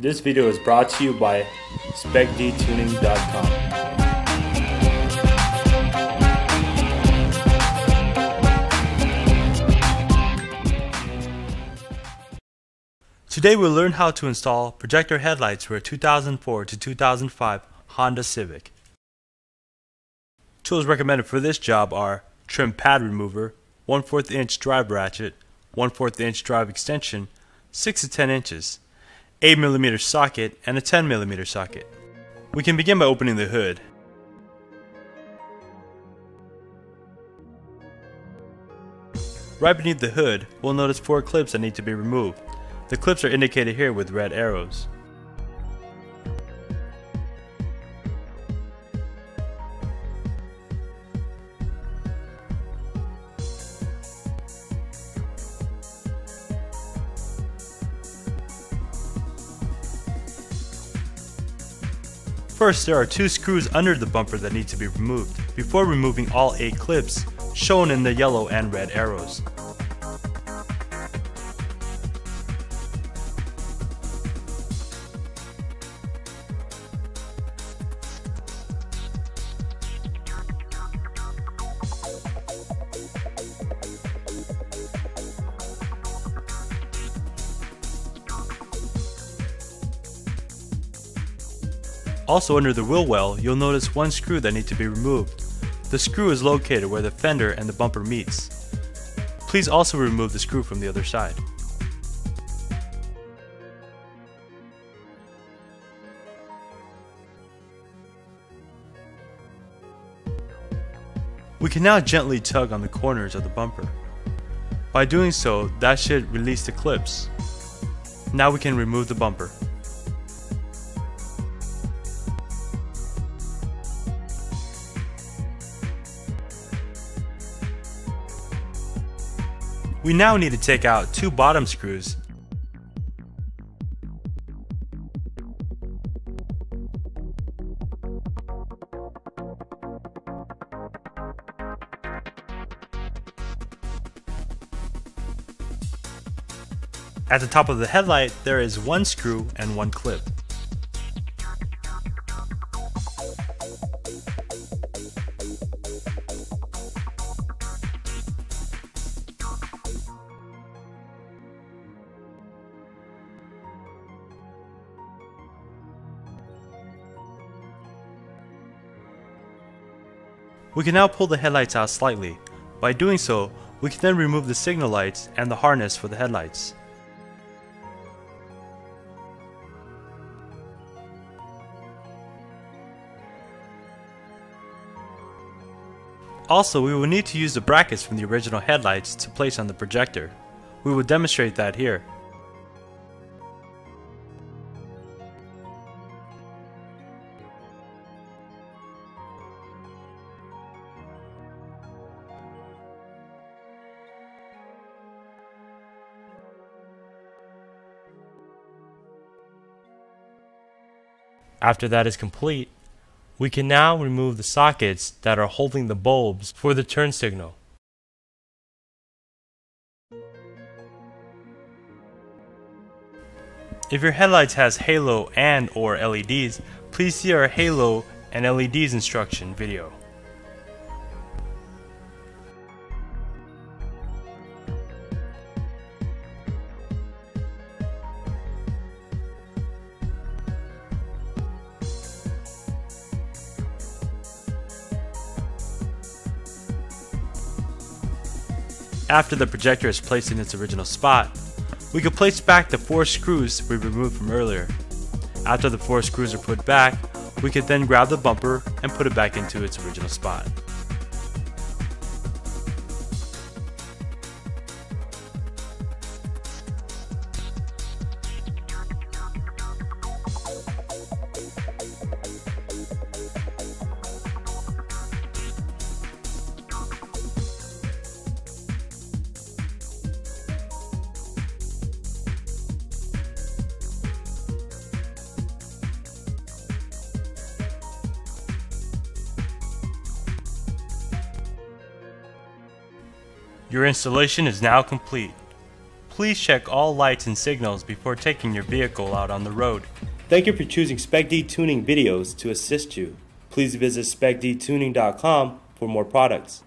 This video is brought to you by SPECDTUNING.com. Today we'll learn how to install projector headlights for a 2004 to 2005 Honda Civic. Tools recommended for this job are trim pad remover, 1/4 inch drive ratchet, 1/4 inch drive extension, 6 to 10 inches, 8mm socket, and a 10mm socket. We can begin by opening the hood. Right beneath the hood, we'll notice 4 clips that need to be removed. The clips are indicated here with red arrows. First, there are 2 screws under the bumper that need to be removed, before removing all 8 clips, shown in the yellow and red arrows. Also under the wheel well, you'll notice 1 screw that needs to be removed. The screw is located where the fender and the bumper meets. Please also remove the screw from the other side. We can now gently tug on the corners of the bumper. By doing so, that should release the clips. Now we can remove the bumper. We now need to take out 2 bottom screws. At the top of the headlight, there is 1 screw and 1 clip. We can now pull the headlights out slightly. By doing so, we can then remove the signal lights and the harness for the headlights. Also, we will need to use the brackets from the original headlights to place on the projector. We will demonstrate that here. After that is complete, we can now remove the sockets that are holding the bulbs for the turn signal. If your headlights has halo and or LEDs, please see our halo and LEDs instruction video. After the projector is placed in its original spot, we can place back the 4 screws we removed from earlier. After the 4 screws are put back, we can then grab the bumper and put it back into its original spot. Your installation is now complete. please check all lights and signals before taking your vehicle out on the road. Thank you for choosing SPECDTUNING videos to assist you. Please visit SPECDTUNING.com for more products.